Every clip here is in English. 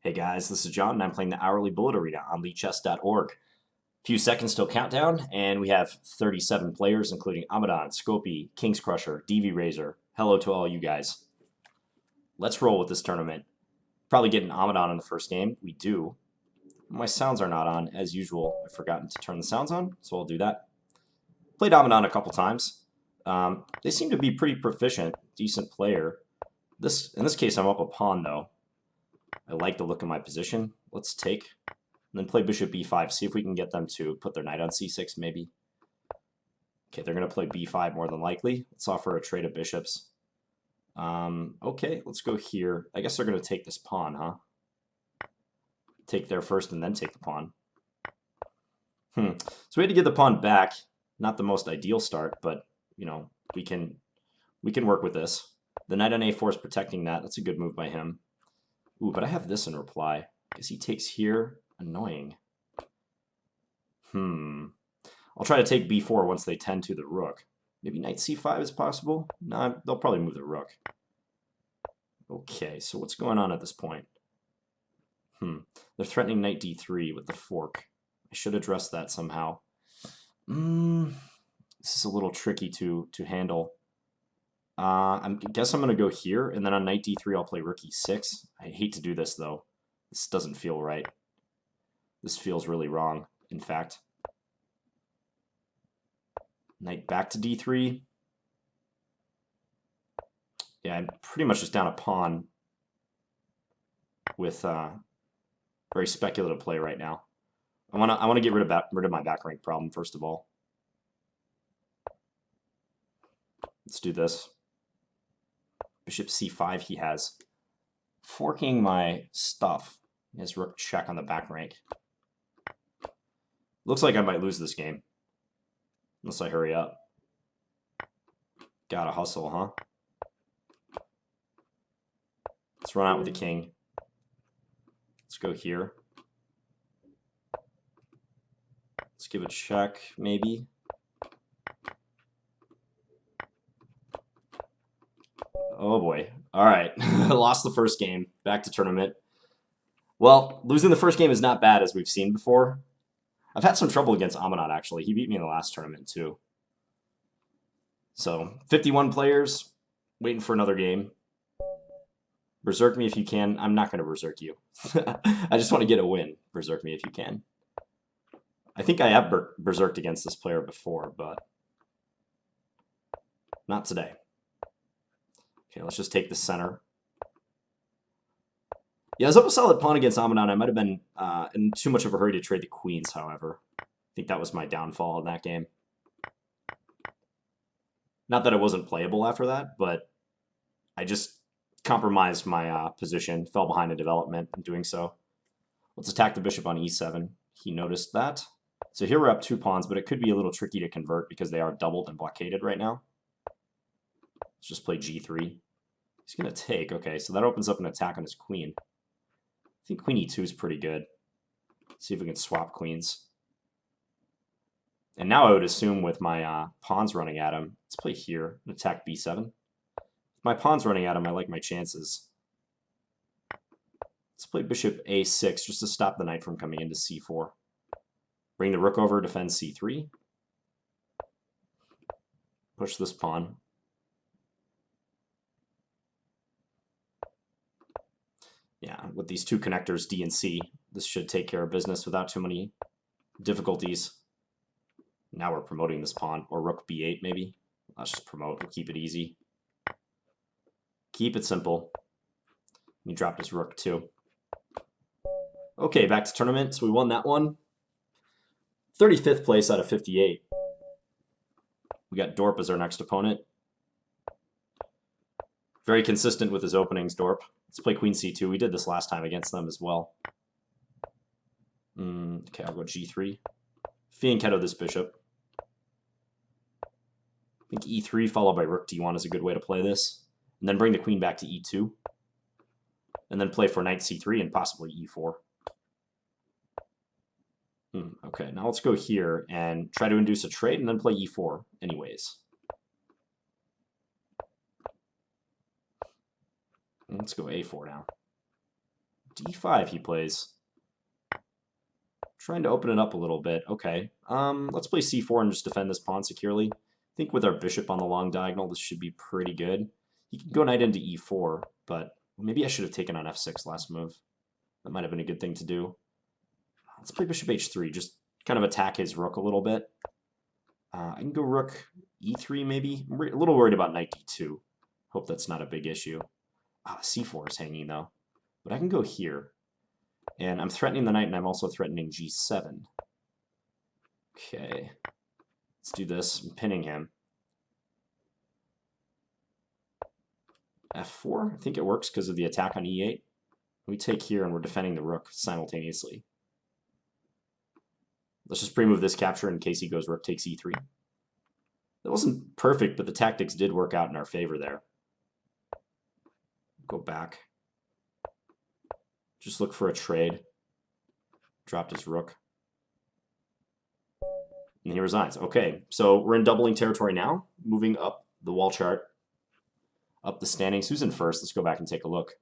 Hey guys, this is John, and I'm playing the Hourly Bullet Arena on Lichess.org. Few seconds till countdown, and we have 37 players, including Amadon, Scopy, King's Crusher, DV Razor. Hello to all you guys. Let's roll with this tournament. Probably get an Amadon in the first game. We do. My sounds are not on, as usual. I've forgotten to turn the sounds on, so I'll do that. Played Amadon a couple times. They seem to be pretty proficient, decent player. In this case, I'm up a pawn, though. I like the look of my position. Let's take. And then play bishop b5. See if we can get them to put their knight on c6, maybe. Okay, they're going to play b5 more than likely. Let's offer a trade of bishops. Okay, let's go here. I guess they're going to take this pawn, huh? Take there first and then take the pawn. So we had to get the pawn back. Not the most ideal start, but, you know, we can work with this. The knight on a4 is protecting that. That's a good move by him. Ooh, but I have this in reply. I guess he takes here. Annoying. I'll try to take b4 once they tend to the rook. Maybe knight c5 is possible? No, they'll probably move the rook. Okay, so what's going on at this point? They're threatening knight d3 with the fork. I should address that somehow. This is a little tricky to handle. I guess I'm going to go here, and then on knight d3 I'll play rook e6. I hate to do this, though. This doesn't feel right. This feels really wrong, in fact. Knight back to d3. Yeah, I'm pretty much just down a pawn with very speculative play right now. I want to get rid of my back rank problem first of all. Let's do this. Bishop c5 he has. Forking my stuff. He has rook check on the back rank. Looks like I might lose this game. Unless I hurry up. Gotta hustle, huh? Let's run out with the king. Let's go here. Let's give a check, maybe. Oh boy. All right. Lost the first game. Back to tournament. Well, losing the first game is not bad, as we've seen before. I've had some trouble against Amadon, actually. He beat me in the last tournament, too. So, 51 players, waiting for another game. Berserk me if you can. I'm not going to berserk you. I just want to get a win. Berserk me if you can. I think I have berserked against this player before, but not today. Okay, let's just take the center. Yeah, I was up a solid pawn against Amadon. I might have been in too much of a hurry to trade the queens, however. I think that was my downfall in that game. Not that it wasn't playable after that, but I just compromised my position, fell behind in development in doing so. Let's attack the bishop on e7. He noticed that. So here we're up 2 pawns, but it could be a little tricky to convert because they are doubled and blockaded right now. Let's just play g3. He's going to take. Okay, so that opens up an attack on his queen. I think queen e2 is pretty good. Let's see if we can swap queens. And now I would assume with my pawns running at him, let's play here and attack b7. If my pawn's running at him, I like my chances. Let's play bishop a6 just to stop the knight from coming into c4. Bring the rook over, defend c3. Push this pawn. Yeah, with these 2 connectors, D and C, this should take care of business without too many difficulties. Now we're promoting this pawn, or rook b8 maybe. Let's just promote, we'll keep it easy. Keep it simple. He dropped his rook too. Okay, back to tournament, so we won that one. 35th place out of 58. We got Dorp as our next opponent. Very consistent with his openings, Dorp. Let's play queen c2. We did this last time against them as well. Okay, I'll go g3. Fianchetto this bishop. I think e3 followed by rook d1 is a good way to play this. And then bring the queen back to e2. And then play for knight c3 and possibly e4. Okay, now let's go here and try to induce a trade and then play e4 anyways. Let's go a4 now. D5 he plays. Trying to open it up a little bit. Okay. Let's play C4 and just defend this pawn securely. I think with our bishop on the long diagonal, this should be pretty good. He can go knight into E4, but maybe I should have taken on F6 last move. That might have been a good thing to do. Let's play bishop H3, just kind of attack his rook a little bit. I can go rook E3 maybe. I'm a little worried about knight D2. Hope that's not a big issue. C4 is hanging though. But I can go here. And I'm threatening the knight, and I'm also threatening G7. Okay. Let's do this. I'm pinning him. F4? I think it works because of the attack on E8. We take here, and we're defending the rook simultaneously. Let's just pre-move this capture in case he goes rook takes E3. That wasn't perfect, but the tactics did work out in our favor there. Go back. Just look for a trade. Dropped his rook. And he resigns. Okay, so we're in doubling territory now. Moving up the wall chart. Up the standings. Who's in first? Let's go back and take a look.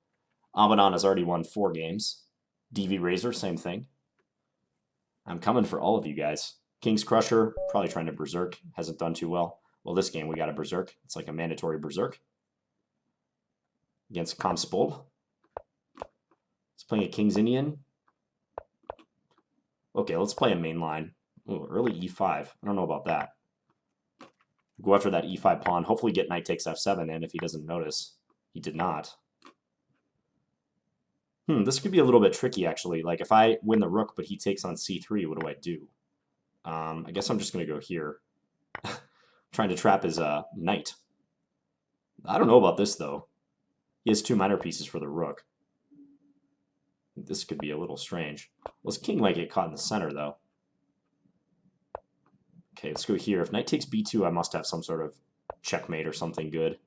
Amadon has already won 4 games. DV Razor, same thing. I'm coming for all of you guys. King's Crusher, probably trying to berserk. Hasn't done too well. Well, this game we got a berserk. It's like a mandatory berserk. Against Comspol. He's playing a King's Indian. Okay, let's play a main line. Ooh, early E5. I don't know about that. Go after that E5 pawn. Hopefully get knight takes F7 in if he doesn't notice. He did not. This could be a little bit tricky, actually. Like, if I win the rook, but he takes on C3, what do I do? I guess I'm just going to go here. Trying to trap his knight. I don't know about this, though. He has 2 minor pieces for the rook. This could be a little strange. Well, his king might get caught in the center, though. Okay, let's go here. If knight takes B2, I must have some sort of checkmate or something good.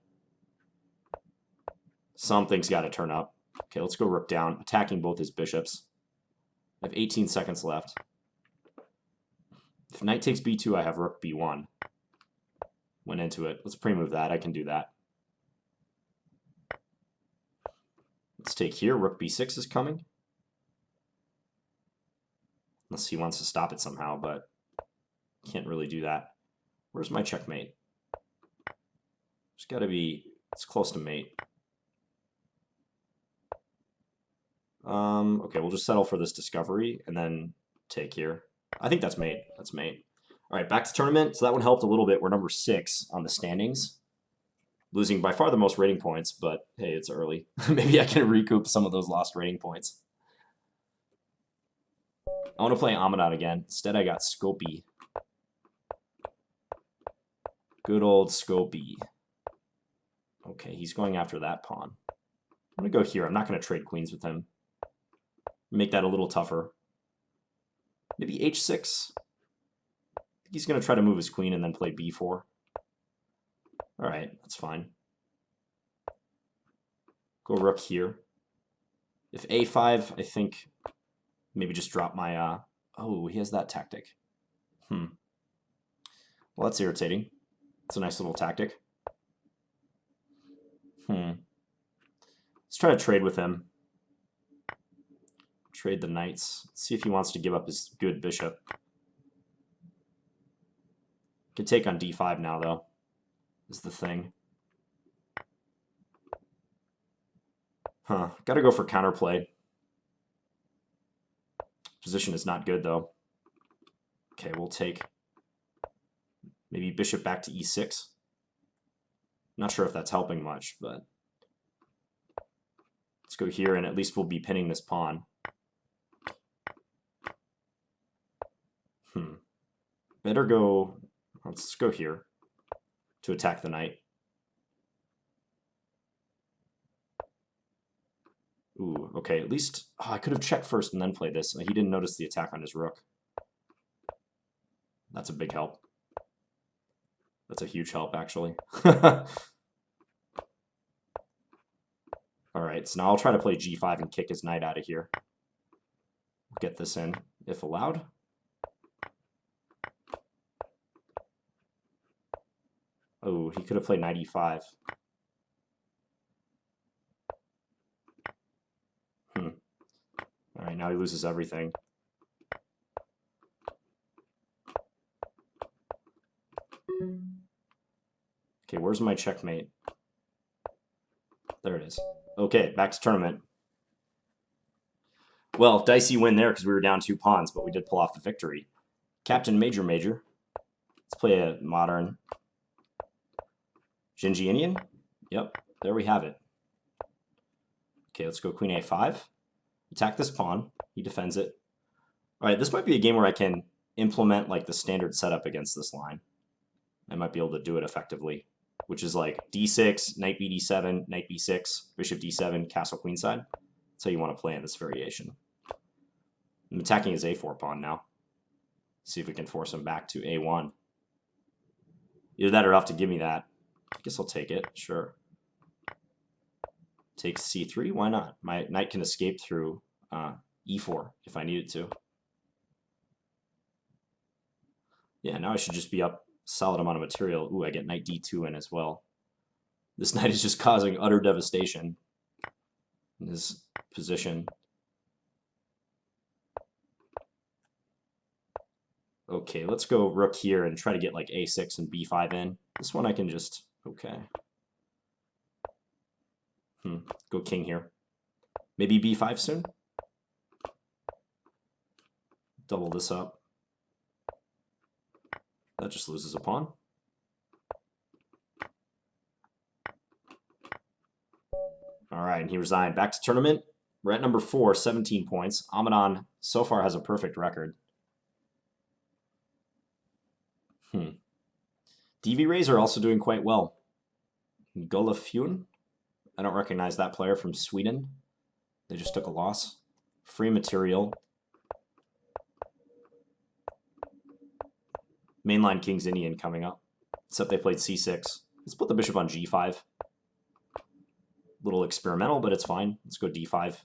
Something's got to turn up. Okay, let's go rook down, attacking both his bishops. I have 18 seconds left. If knight takes B2, I have rook B1. Went into it. Let's pre-move that. I can do that. Let's take here. Rook B6 is coming. Unless he wants to stop it somehow, but can't really do that. Where's my checkmate? It's got to be, it's close to mate. Okay, we'll just settle for this discovery and then take here. I think that's mate. That's mate. All right, back to tournament. So that one helped a little bit. We're number 6 on the standings. Losing by far the most rating points, but hey, it's early. Maybe I can recoup some of those lost rating points. I want to play Amadon again. Instead, I got Scopy. Good old Scopy. Okay, he's going after that pawn. I'm going to go here. I'm not going to trade queens with him. Make that a little tougher. Maybe H6. I think he's going to try to move his queen and then play B4. All right, that's fine. Go rook here. If A5, I think maybe just drop my... Oh, he has that tactic. Well, that's irritating. It's a nice little tactic. Let's try to trade with him. Trade the knights. Let's see if he wants to give up his good bishop. Can take on D5 now, though, is the thing. Gotta go for counterplay. Position is not good, though. Okay, we'll take maybe bishop back to E6. Not sure if that's helping much, but let's go here, and at least we'll be pinning this pawn. Better go... Let's go here to attack the knight. Ooh, okay, at least... Oh, I could have checked first and then played this. He didn't notice the attack on his rook. That's a big help. That's a huge help, actually. Alright, so now I'll try to play G5 and kick his knight out of here. Get this in, if allowed. Oh, he could have played knight E5. Alright, now he loses everything. Okay, where's my checkmate? There it is. Okay, back to tournament. Well, dicey win there because we were down 2 pawns, but we did pull off the victory. Captain Major Major. Let's play a modern Jinji Indian. Yep, there we have it. Okay, let's go Queen A5. Attack this pawn. He defends it. All right, this might be a game where I can implement like the standard setup against this line. I might be able to do it effectively, which is like D6, Knight BD7, Knight B6, Bishop D7, Castle Queenside. That's how you want to play in this variation. I'm attacking his A4 pawn now. See if we can force him back to A1. Either that or he'll have to give me that. I guess I'll take it, sure. Take C3, why not? My knight can escape through E4 if I needed to. Yeah, now I should just be up solid amount of material. Ooh, I get knight D2 in as well. This knight is just causing utter devastation in his position. Okay, let's go rook here and try to get like A6 and B5 in. This one I can just, okay. Go king here. Maybe B5 soon? Double this up. That just loses a pawn. All right, and he resigned. Back to tournament. We're at number 4, 17 points. Amadon so far has a perfect record. DV Rays are also doing quite well. Golafjun. I don't recognize that player from Sweden. They just took a loss. Free material. Mainline King's Indian coming up. Except they played C6. Let's put the bishop on G5. Little experimental, but it's fine. Let's go D5.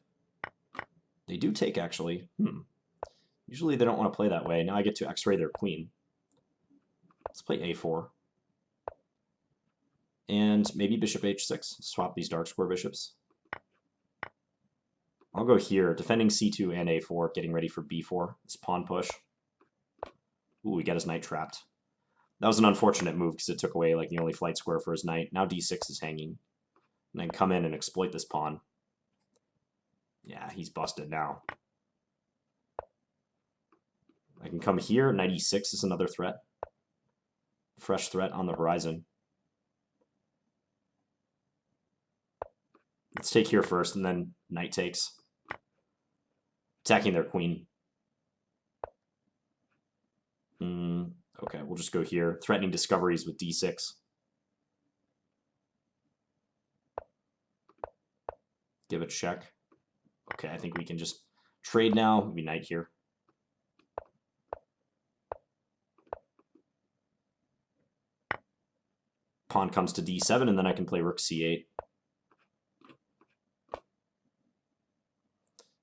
They do take, actually. Usually they don't want to play that way. Now I get to X-ray their queen. Let's play A4. And maybe bishop H6. Swap these dark square bishops. I'll go here, defending C2 and A4, getting ready for B4. This pawn push. Ooh, we got his knight trapped. That was an unfortunate move because it took away like the only flight square for his knight. Now D6 is hanging. And then come in and exploit this pawn. Yeah, he's busted now. I can come here. Knight E6 is another threat. Fresh threat on the horizon. Let's take here first, and then knight takes. Attacking their queen. Okay, we'll just go here. Threatening discoveries with D6. Give a check. Okay, I think we can just trade now. Maybe knight here. Pawn comes to D7, and then I can play rook C8.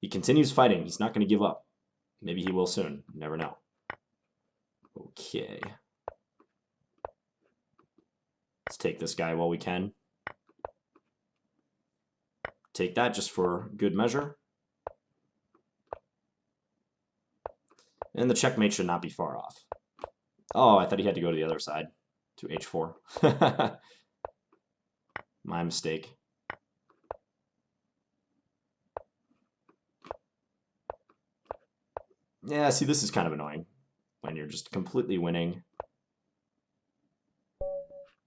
He continues fighting. He's not going to give up. Maybe he will soon. You never know. Okay. Let's take this guy while we can. Take that just for good measure. And the checkmate should not be far off. Oh, I thought he had to go to the other side, to H4. My mistake. Yeah, see, this is kind of annoying when you're just completely winning,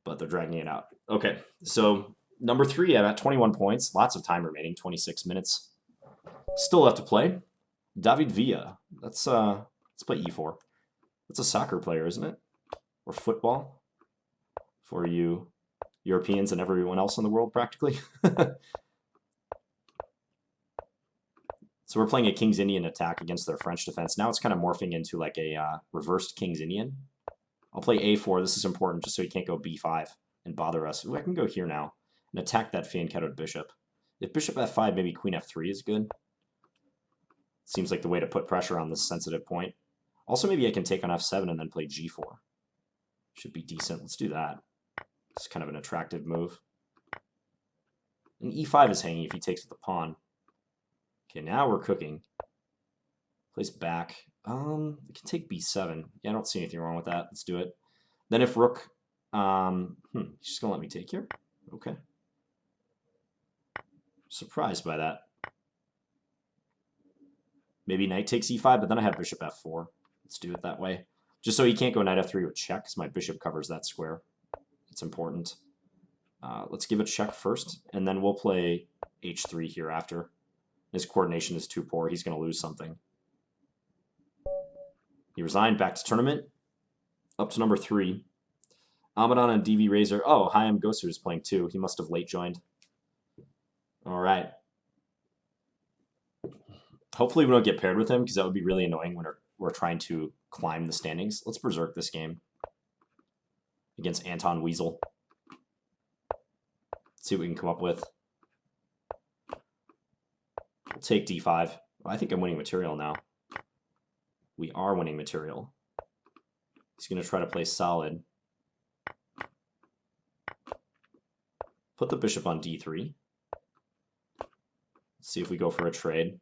but they're dragging it out. Okay, so number 3, I'm at 21 points. Lots of time remaining, 26 minutes. Still have to play. David Villa. Let's play E4. That's a soccer player, isn't it? Or football for you Europeans and everyone else in the world, practically. So we're playing a King's Indian attack against their French defense. Now it's kind of morphing into like a reversed King's Indian. I'll play A4. This is important just so he can't go B5 and bother us. Ooh, I can go here now and attack that fianchettoed bishop. If bishop F5, maybe queen F3 is good. Seems like the way to put pressure on this sensitive point. Also, maybe I can take on F7 and then play G4. Should be decent. Let's do that. It's kind of an attractive move. And E5 is hanging if he takes with the pawn. Okay, now we're cooking. Plays back. It can take b7. Yeah, I don't see anything wrong with that. Let's do it. Then if rook, he's just gonna let me take here. Okay. Surprised by that. Maybe knight takes e5, but then I have bishop f4. Let's do it that way. Just so he can't go knight f3 with check, because my bishop covers that square. It's important. Let's give it check first, and then we'll play h3 here after. His coordination is too poor. He's going to lose something. He resigned, back to tournament. Up to number 3. Amadon and DV Razor. Oh, Hayam Gosu is playing too. He must have late joined. All right. Hopefully we don't get paired with him, because that would be really annoying when we're trying to climb the standings. Let's berserk this game against Anton Weasel. See what we can come up with. We'll take d5. Well, I think I'm winning material now. We are winning material. He's going to try to play solid. Put the bishop on d3. Let's see if we go for a trade.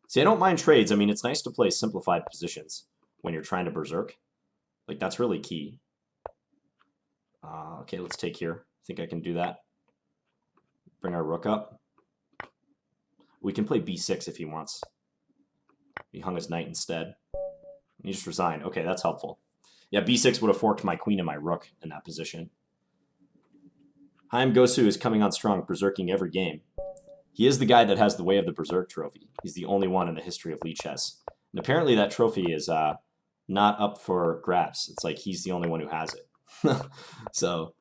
See, I don't mind trades. I mean, it's nice to play simplified positions when you're trying to berserk. Like, that's really key. Okay, let's take here. I think I can do that. Bring our rook up. We can play b6 if he wants. He hung his knight instead. He just resigned. Okay, that's helpful. Yeah, b6 would have forked my queen and my rook in that position. Hayam Gosu is coming on strong, berserking every game. He is the guy that has the Way of the Berserk trophy. He's the only one in the history of Lichess. And apparently that trophy is not up for grabs. It's like he's the only one who has it. So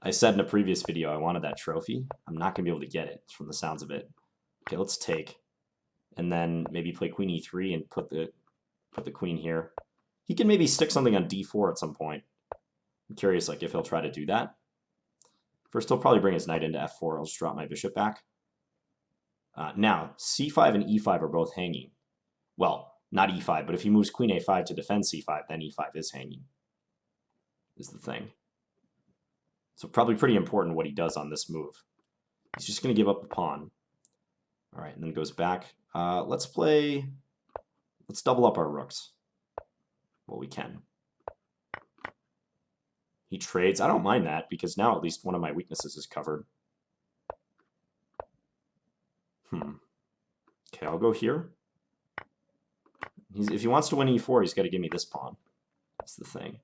I said in a previous video I wanted that trophy. I'm not going to be able to get it from the sounds of it. Okay, let's take. And then maybe play queen e3 and put the queen here. He can maybe stick something on d4 at some point. I'm curious like if he'll try to do that. First he'll probably bring his knight into f4. I'll just drop my bishop back. Now, c5 and e5 are both hanging. Well, not e5, but if he moves queen a5 to defend c5, then e5 is hanging, is the thing. So probably pretty important what he does on this move. He's just going to give up a pawn. All right, and then goes back. Let's double up our rooks. Well, we can. He trades. I don't mind that, because now at least one of my weaknesses is covered. Okay, I'll go here. If he wants to win e4, he's got to give me this pawn. That's the thing.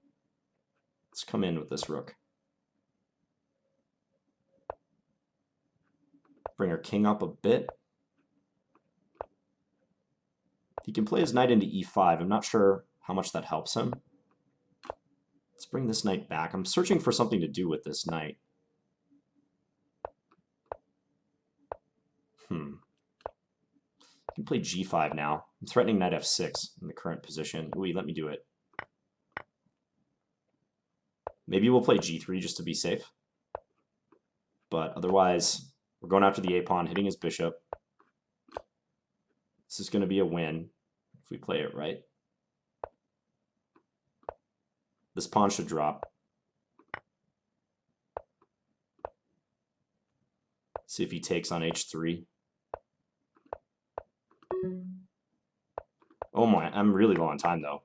Let's come in with this rook. Bring our king up a bit. He can play his knight into e5. I'm not sure how much that helps him. Let's bring this knight back. I'm searching for something to do with this knight. I can play g5 now. I'm threatening knight f6 in the current position. Ooh, let me do it. Maybe we'll play g3 just to be safe. But otherwise, we're going after the a-pawn, hitting his bishop. This is going to be a win if we play it right. This pawn should drop. See if he takes on h3. Oh my, I'm really low on time though.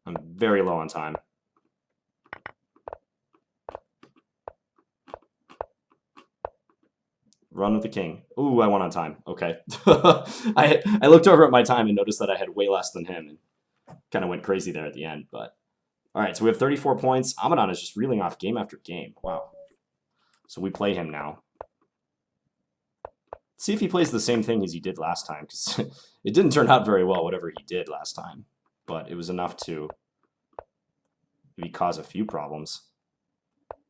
I'm very low on time. Run with the king. Ooh, I won on time. Okay. I looked over at my time and noticed that I had way less than him and kind of went crazy there at the end. But all right, so we have 34 points. Amadon is just reeling off game after game. Wow. So we play him now. See if he plays the same thing as he did last time, because it didn't turn out very well, whatever he did last time. But it was enough to maybe cause a few problems.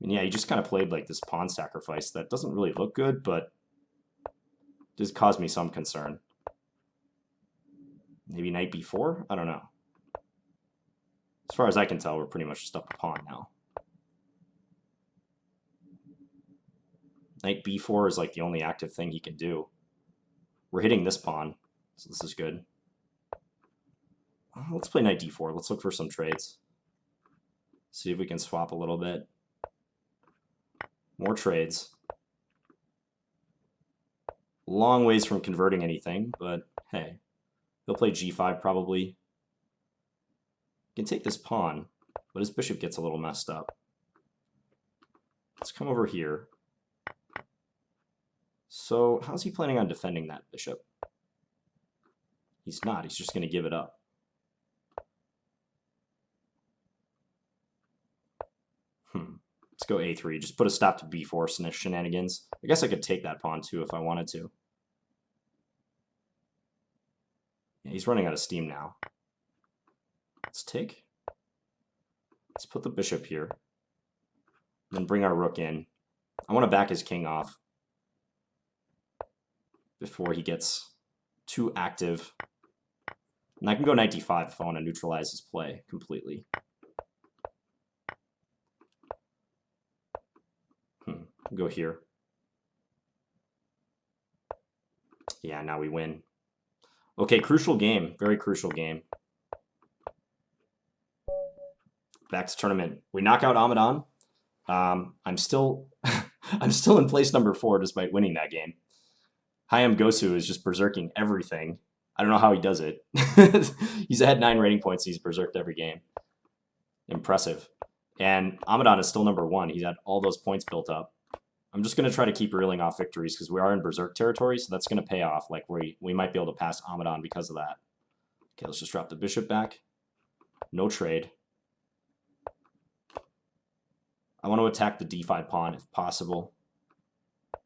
And yeah, he just kind of played like this pawn sacrifice that doesn't really look good, but does cause me some concern. Maybe knight b4? I don't know. As far as I can tell, we're pretty much just up a pawn now. Knight b4 is like the only active thing he can do. We're hitting this pawn, so this is good. Let's play knight d4. Let's look for some trades. See if we can swap a little bit. More trades. Long ways from converting anything, but Hey, he'll play g5 probably. He can take this pawn, but his bishop gets a little messed up. Let's come over here. So how's he planning on defending that bishop? He's not. He's just going to give it up. Let's go a3. Just put a stop to b4 shenanigans. I guess I could take that pawn too if I wanted to. Yeah, he's running out of steam now. Let's take. Let's put the bishop here. Then bring our rook in. I want to back his king off before he gets too active. And I can go knight d5 if I want to neutralize his play completely. Go here. Yeah, now we win. Okay, crucial game. Very crucial game. Back to tournament. We knock out Amadon. I'm still I'm still in place number 4 despite winning that game. Hayam Gosu is just berserking everything. I don't know how he does it. He's had 9 rating points. He's berserked every game. Impressive. And Amadon is still number 1. He's had all those points built up. I'm just going to try to keep reeling off victories because we are in berserk territory, so that's going to pay off. Like we might be able to pass Amadon because of that. Okay, let's just drop the bishop back. No trade. I want to attack the d5 pawn if possible.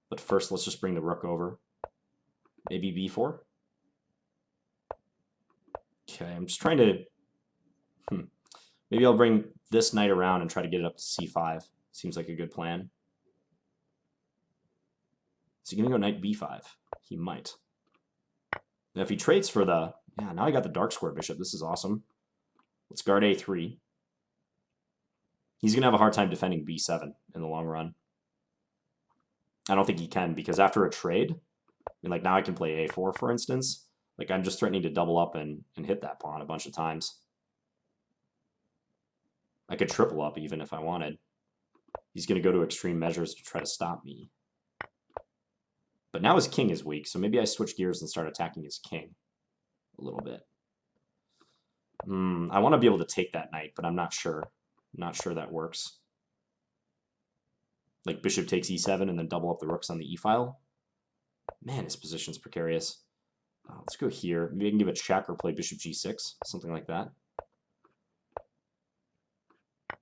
But first, let's just bring the rook over. Maybe b4. Okay, I'm just trying to... Maybe I'll bring this knight around and try to get it up to c5. Seems like a good plan. Is he going to go knight b5? He might. Now if he trades for the... Yeah, now I got the dark square bishop. This is awesome. Let's guard a3. He's going to have a hard time defending b7 in the long run. I don't think he can, because after a trade, I mean, like now I can play a4, for instance. Like I'm just threatening to double up and hit that pawn a bunch of times. I could triple up even if I wanted. He's going to go to extreme measures to try to stop me. But now his king is weak, so maybe I switch gears and start attacking his king a little bit. I want to be able to take that knight, but I'm not sure. I'm not sure that works. Like bishop takes e7 and then double up the rooks on the e-file. Man, his position's precarious. Let's go here. Maybe I can give a check or play bishop g6, something like that.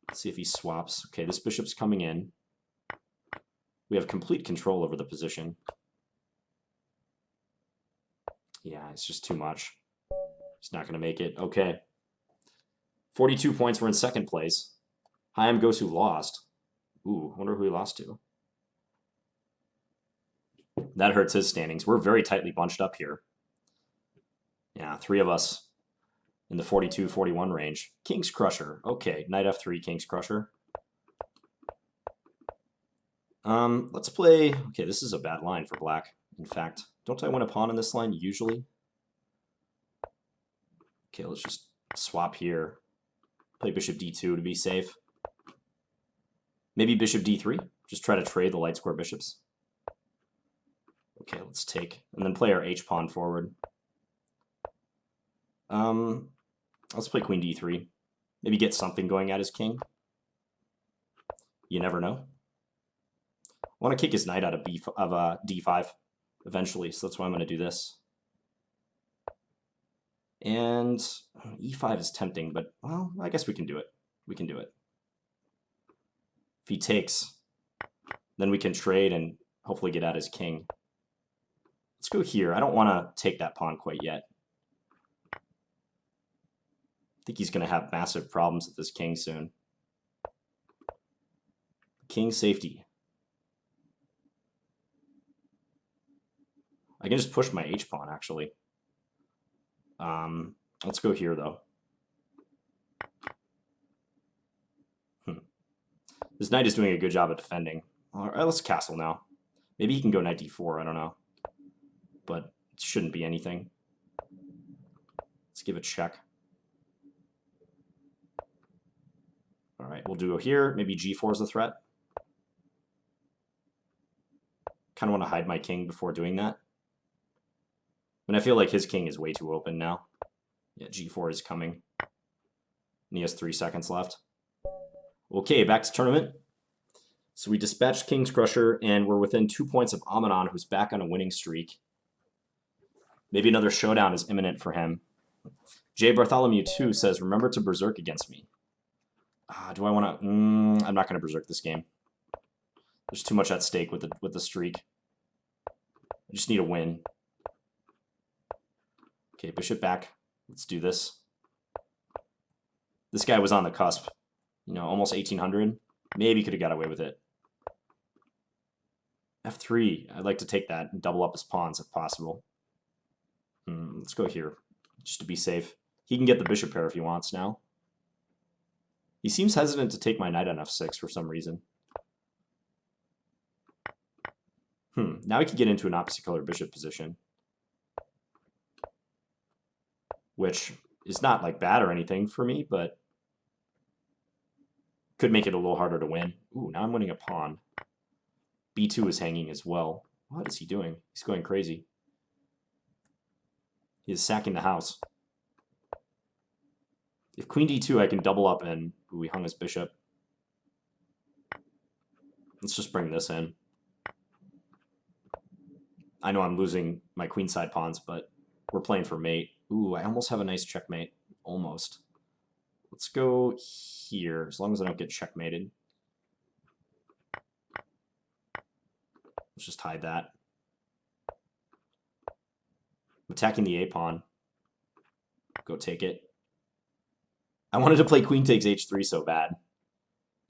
Let's see if he swaps. Okay, this bishop's coming in. We have complete control over the position. Yeah, it's just too much. He's not going to make it. Okay. 42 points. We're in second place. Hayam Gosu lost. Ooh, I wonder who he lost to. That hurts his standings. We're very tightly bunched up here. Yeah, 3 of us in the 42-41 range. King's Crusher. Okay, knight f3, King's Crusher. Let's play... Okay, this is a bad line for black. In fact, don't I win a pawn in this line usually? Okay, let's just swap here. Play bishop d2 to be safe. Maybe bishop d3. Just try to trade the light square bishops. Okay, let's take. And then play our h-pawn forward. Let's play queen d3. Maybe get something going at his king. You never know. I want to kick his knight out of d5 eventually, so that's why I'm going to do this. And e5 is tempting, but, well, I guess we can do it. We can do it. If he takes, then we can trade and hopefully get at his king. Let's go here. I don't want to take that pawn quite yet. I think he's going to have massive problems with this king soon. King safety. I can just push my h-pawn, actually. Let's go here, though. This knight is doing a good job of defending. All right, let's castle now. Maybe he can go knight d4, I don't know. But it shouldn't be anything. Let's give a check. All right, we'll do here. Maybe g4 is a threat. Kind of want to hide my king before doing that. mean, I feel like his king is way too open now. Yeah, g4 is coming. And he has 3 seconds left. Okay, back to tournament. So we dispatched King's Crusher, and we're within 2 points of Amadon, who's back on a winning streak. Maybe another showdown is imminent for him. J. Bartholomew 2 says, remember to berserk against me. Do I want to... I'm not going to berserk this game. There's too much at stake with the streak. I just need a win. Okay, bishop back. Let's do this. This guy was on the cusp. You know, almost 1800. Maybe could have got away with it. F3. I'd like to take that and double up his pawns if possible. Let's go here, just to be safe. He can get the bishop pair if he wants now. He seems hesitant to take my knight on f6 for some reason. Now he could get into an opposite color bishop position, which is not like bad or anything for me, but could make it a little harder to win. Ooh, now I'm winning a pawn. B2 is hanging as well. What is he doing? He's going crazy. He is sacking the house. If queen d2, I can double up and... Ooh, he hung his bishop. Let's just bring this in. I know I'm losing my queenside pawns, but we're playing for mate. Ooh, I almost have a nice checkmate. Almost. Let's go here, as long as I don't get checkmated. Let's just hide that. I'm attacking the a-pawn. Go take it. I wanted to play queen takes h3 so bad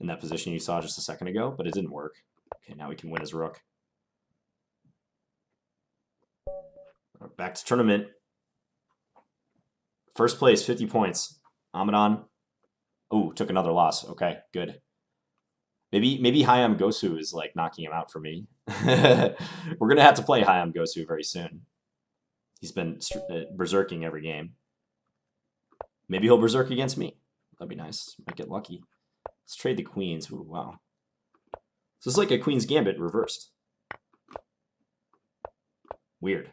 in that position you saw just a second ago, but it didn't work. Okay, now we can win his rook. Back to tournament. First place, 50 points. Amadon. Oh, took another loss. Okay, good. Maybe Hayam Gosu is like knocking him out for me. We're gonna have to play Hayam Gosu very soon. He's been berserking every game. Maybe he'll berserk against me. That'd be nice. Might get lucky. Let's trade the queens. Ooh, wow. So it's like a queen's gambit reversed. Weird.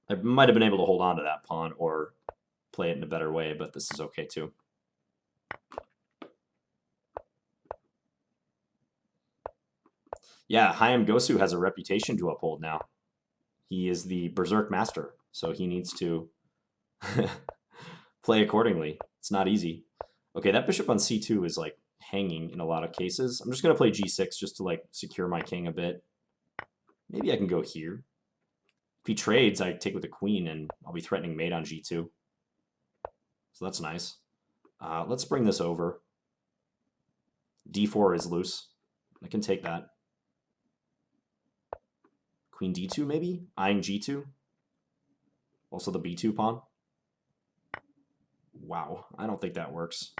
I might have been able to hold on to that pawn or play it in a better way, but this is okay too. Yeah, Hayam Gosu has a reputation to uphold now. He is the berserk master, so he needs to play accordingly. It's not easy. Okay, that bishop on c2 is like hanging in a lot of cases. I'm just going to play g6 just to like secure my king a bit. Maybe I can go here. If he trades, I take with the queen and I'll be threatening mate on g2. So that's nice. Let's bring this over. d4 is loose. I can take that. Queen d2 maybe? Eyeing g2. Also the b2 pawn. Wow, I don't think that works.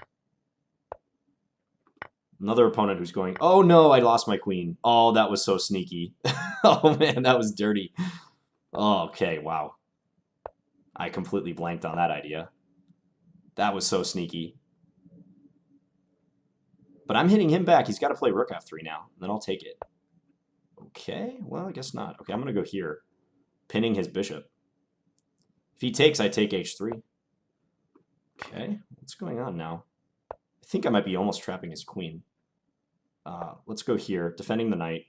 Another opponent who's going, oh no, I lost my queen. Oh, that was so sneaky. Oh man, that was dirty. Oh, okay, wow. I completely blanked on that idea. That was so sneaky. But I'm hitting him back. He's got to play rook f3 now, and then I'll take it. Okay, well, I guess not. Okay, I'm going to go here, pinning his bishop. If he takes, I take h3. Okay, what's going on now? I think I might be almost trapping his queen. Let's go here, defending the knight.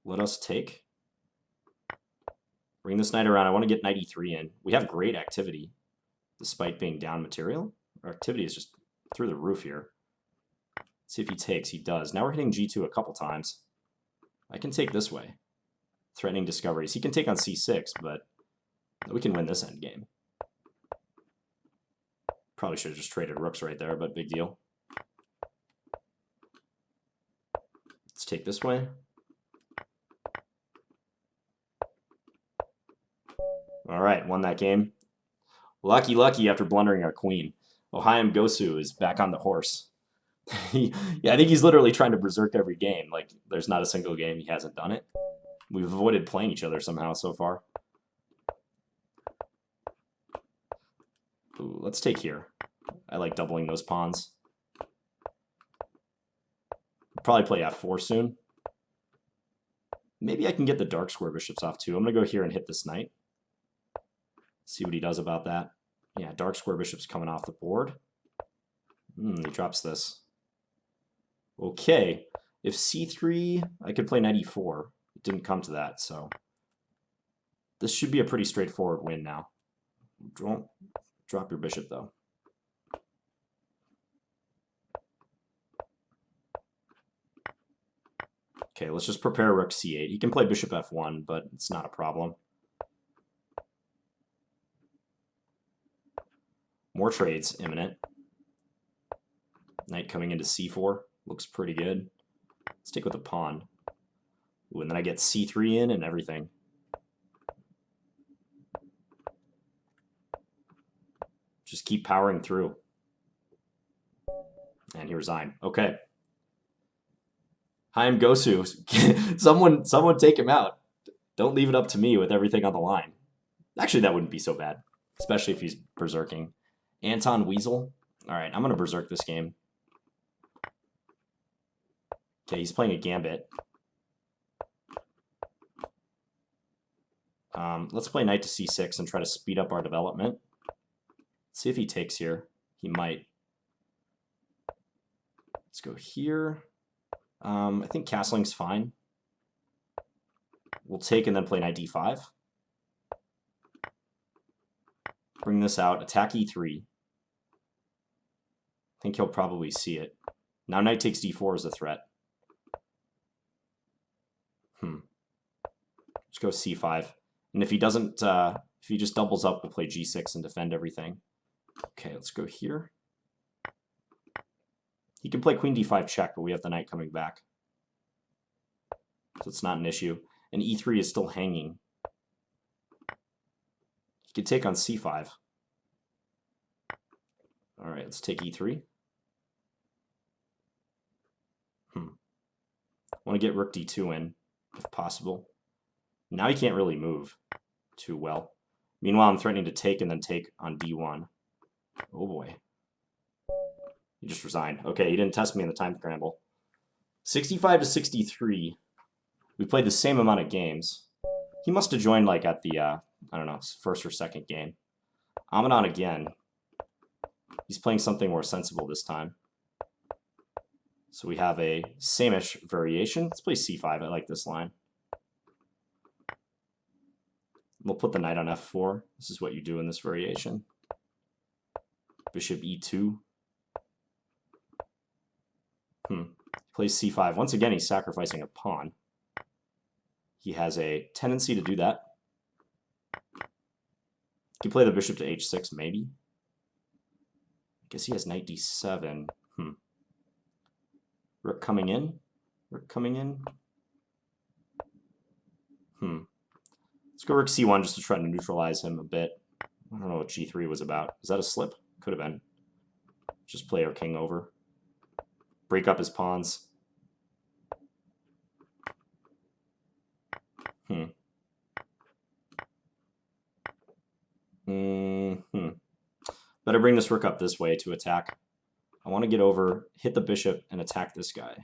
Let us take. Bring this knight around. I want to get knight e3 in. We have great activity, despite being down material. Our activity is just through the roof here. Let's see if he takes. He does. Now we're hitting g2 a couple times. I can take this way. Threatening discoveries. He can take on c6, but we can win this endgame. Probably should have just traded rooks right there, but big deal. Let's take this way. All right, won that game. Lucky after blundering our queen. Hayam Gosu is back on the horse. Yeah, I think he's literally trying to berserk every game. Like, there's not a single game he hasn't done it. We've avoided playing each other somehow so far. Ooh, let's take here. I like doubling those pawns. Probably play f4 soon. Maybe I can get the dark square bishops off too. I'm going to go here and hit this knight. See what he does about that. Yeah, dark square bishop's coming off the board. He drops this. Okay, if c3, I could play knight e4. It didn't come to that, so this should be a pretty straightforward win now. Don't drop your bishop, though. Okay, let's just prepare rook c8. He can play bishop f1, but it's not a problem. More trades imminent. Knight coming into c4. Looks pretty good. Let's take with a pawn. Ooh, and then I get c3 in and everything. Just keep powering through. And he resigned. Okay. Hi, I'm Gosu. someone take him out. Don't leave it up to me with everything on the line. Actually, that wouldn't be so bad, especially if he's berserking. Anton Weasel. All right, I'm going to berserk this game. Okay, he's playing a gambit. Let's play knight to c6 and try to speed up our development. See if he takes here. He might. Let's go here. I think castling's fine. We'll take and then play knight d5. Bring this out. Attack e3. I think he'll probably see it. Now knight takes d4 is a threat. Let's go c5. And if he doesn't, if he just doubles up, we'll play g6 and defend everything. Okay, let's go here. He can play queen d5 check, but we have the knight coming back. So it's not an issue. And e3 is still hanging. He could take on c5. All right, let's take e3. Want to get rook d2 in, if possible. Now he can't really move too well. Meanwhile, I'm threatening to take and then take on d1. Oh boy. He just resigned. Okay, he didn't test me in the time scramble. 65 to 63. We played the same amount of games. He must have joined like at the, I don't know, first or second game. Amadon again. He's playing something more sensible this time. So we have a same-ish variation. Let's play c5. I like this line. We'll put the knight on f4. This is what you do in this variation. Bishop e2. Plays c5. Once again, he's sacrificing a pawn. He has a tendency to do that. He can play the bishop to h6, maybe. I guess he has knight d7. Rook coming in. Rook coming in. Let's go rook c1 just to try to neutralize him a bit. I don't know what g3 was about. Is that a slip? Could have been. Just play our king over. Break up his pawns. Better bring this rook up this way to attack. I want to get over, hit the bishop, and attack this guy.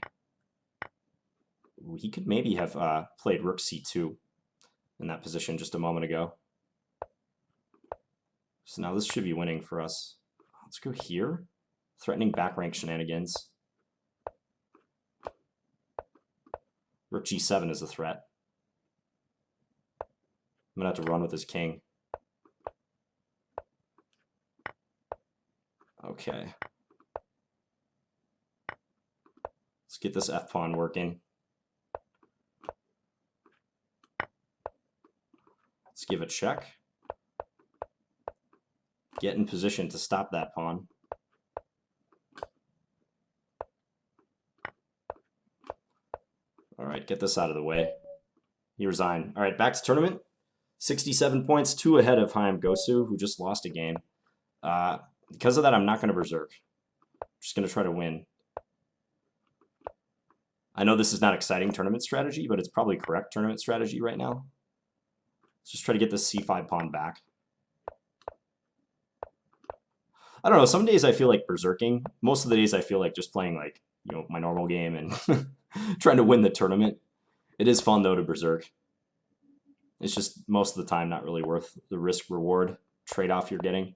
Ooh, he could maybe have played rook c2 in that position just a moment ago. So now this should be winning for us. Let's go here. Threatening back rank shenanigans. Rook g7 is a threat. I'm going to have to run with his king. Okay. Let's get this f-pawn working. Let's give a check. Get in position to stop that pawn. All right, get this out of the way. He resigned. All right, back to tournament. 67 points, 2 ahead of Chaim Gosu, who just lost a game. Because of that, I'm not going to berserk. I'm just going to try to win. I know this is not exciting tournament strategy, but it's probably correct tournament strategy right now. Let's just try to get this c5 pawn back. I don't know, some days I feel like berserking. Most of the days I feel like just playing like, you know, my normal game and trying to win the tournament. It is fun, though, to berserk. It's just most of the time not really worth the risk-reward trade-off you're getting.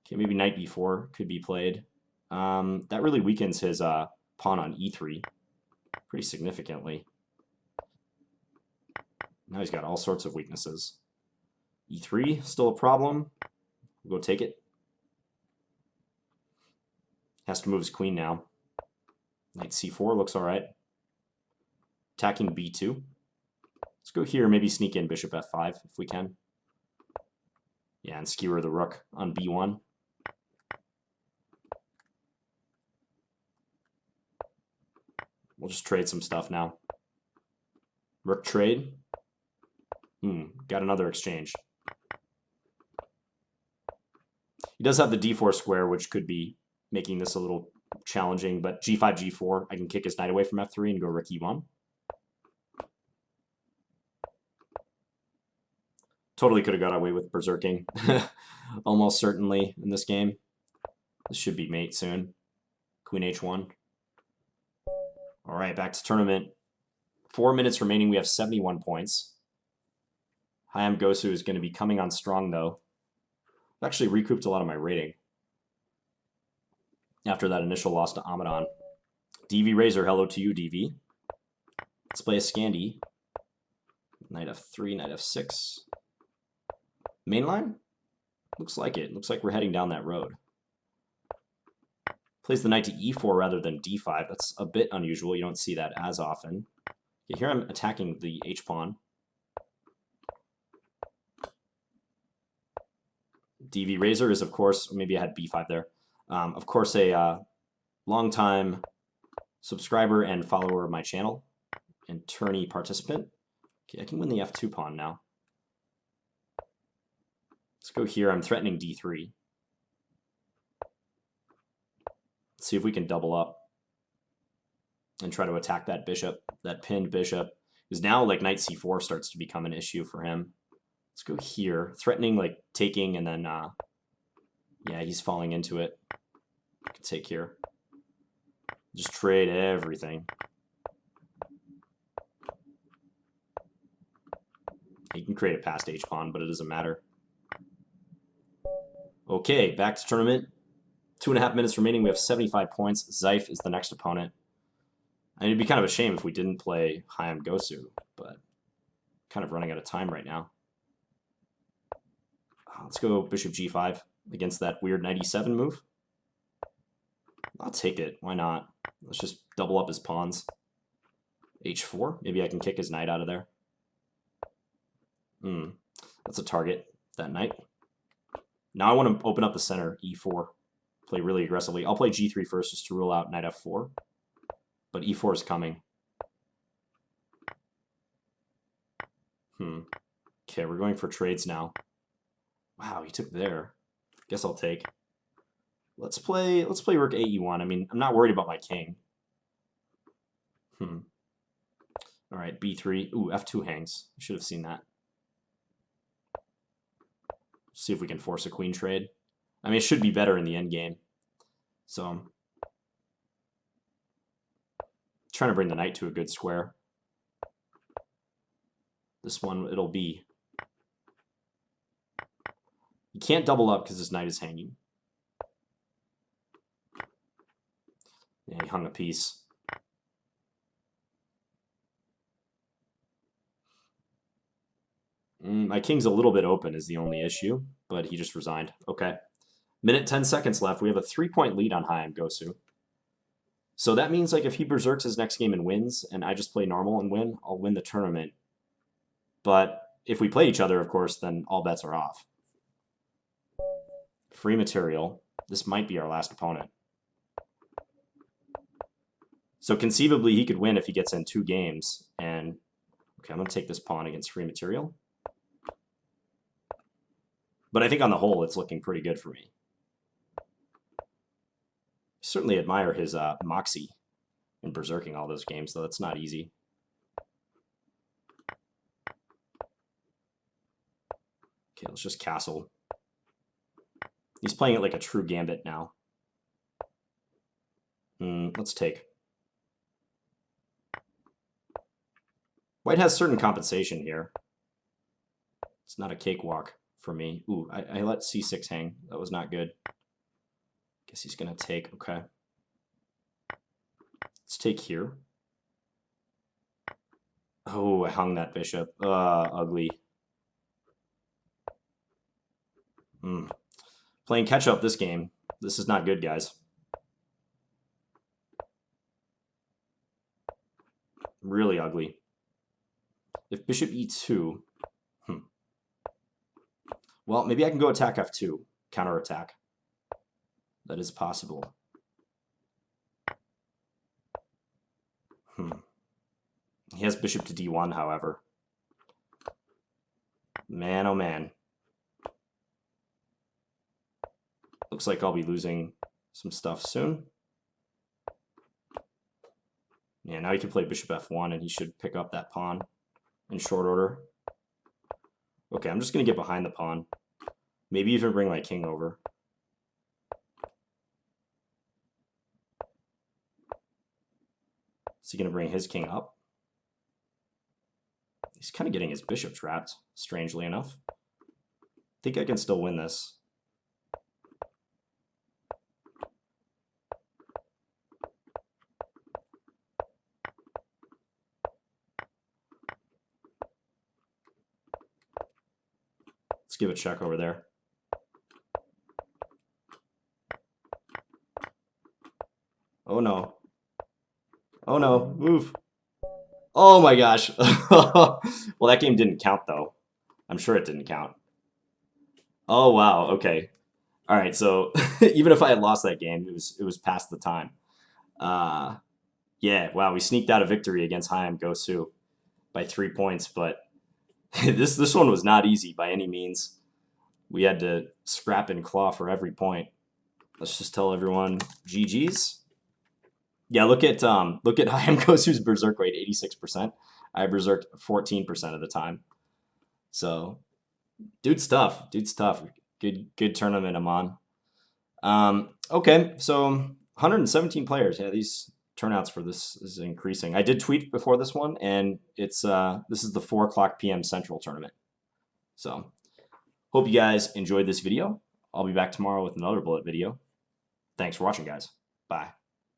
Okay, maybe knight b4 could be played. That really weakens his pawn on e3 pretty significantly. Now he's got all sorts of weaknesses. e3, still a problem. We'll go take it. Has to move his queen now. Knight c4 looks all right. Attacking b2. Let's go here, maybe sneak in bishop f5 if we can. Yeah, and skewer the rook on b1. We'll just trade some stuff now. Rook trade. Got another exchange. He does have the d4 square, which could be making this a little challenging, but g5, g4, I can kick his knight away from f3 and go rook e1. Totally could have got away with berserking. Almost certainly in this game. This should be mate soon. Queen h1. All right, back to tournament. 4 minutes remaining. We have 71 points. Hayam Gosu is going to be coming on strong, though. I've actually recouped a lot of my rating after that initial loss to Amadon. DV Razor, hello to you, DV. Let's play a Scandi. Knight f3, knight f6. Mainline? Looks like it. Looks like we're heading down that road. Plays the knight to e4 rather than d5. That's a bit unusual. You don't see that as often. Okay, here I'm attacking the h-pawn. DV Razor is, of course, maybe I had b5 there. Of course, a longtime subscriber and follower of my channel and tourney participant. Okay, I can win the f2 pawn now. Let's go here. I'm threatening d3. Let's see if we can double up and try to attack that bishop, that pinned bishop. Because now, like, knight c4 starts to become an issue for him. Let's go here. Threatening, like, taking, and then, yeah, he's falling into it. I can take here. Just trade everything. He can create a passed h-pawn, but it doesn't matter. Okay, back to tournament. 2.5 minutes remaining. We have 75 points. Zeif is the next opponent. And it'd be kind of a shame if we didn't play Hayam Gosu, but kind of running out of time right now. Let's go bishop g5 against that weird knight e7 move. I'll take it. Why not? Let's just double up his pawns. h4. Maybe I can kick his knight out of there. That's a target, that knight. Now I want to open up the center, e4. Play really aggressively. I'll play g3 first just to rule out knight f4. But e4 is coming. Okay, we're going for trades now. Wow, he took there. Guess I'll take. Let's play rook ae1. I mean, I'm not worried about my king. All right, b3. Ooh, f2 hangs. I should have seen that. See if we can force a queen trade. I mean, it should be better in the endgame. So I'm trying to bring the knight to a good square. This one, it'll be. You can't double up because this knight is hanging. Yeah, he hung a piece. My king's a little bit open is the only issue, but he just resigned. Okay. Minute 10 seconds left. We have a 3-point lead on Hayam Gosu. So that means, like, if he berserks his next game and wins, and I just play normal and win, I'll win the tournament. But if we play each other, of course, then all bets are off. Free material. This might be our last opponent. So conceivably, he could win if he gets in 2 games. And, okay, I'm going to take this pawn against free material. But I think on the whole, it's looking pretty good for me. Certainly admire his moxie in berserking all those games, though that's not easy. Okay, let's just castle. He's playing it like a true gambit now. Let's take. White has certain compensation here. It's not a cakewalk for me. Ooh, I let c6 hang. That was not good. Guess he's going to take. Okay. Let's take here. Oh, I hung that bishop. Ugly. Playing catch up this game. This is not good, guys. Really ugly. If bishop e2. Well, maybe I can go attack f2. Counterattack. That is possible. He has bishop to d1, however. Man, oh man. Looks like I'll be losing some stuff soon. Yeah, now he can play bishop f1, and he should pick up that pawn in short order. Okay, I'm just going to get behind the pawn. Maybe even bring my king over. Is he going to bring his king up? He's kind of getting his bishop trapped, strangely enough. I think I can still win this. Let's give a check over there. Oh no. Oh no, move. Oh my gosh. Well, that game didn't count though. I'm sure it didn't count. Oh wow, okay. All right, so even if I had lost that game, it was past the time. Yeah, wow, we sneaked out a victory against Hayam Gosu by 3 points, but this one was not easy by any means. We had to scrap and claw for every point. Let's just tell everyone GG's. Yeah, look at Hayam Gosu's berserk rate, 86%. I berserked 14% of the time. So, dude's tough. Dude's tough. Good tournament, Amon. Okay, so 117 players. Yeah, these turnouts for this is increasing. I did tweet before this one, and it's this is the 4:00 p.m. Central tournament. So, hope you guys enjoyed this video. I'll be back tomorrow with another bullet video. Thanks for watching, guys. Bye.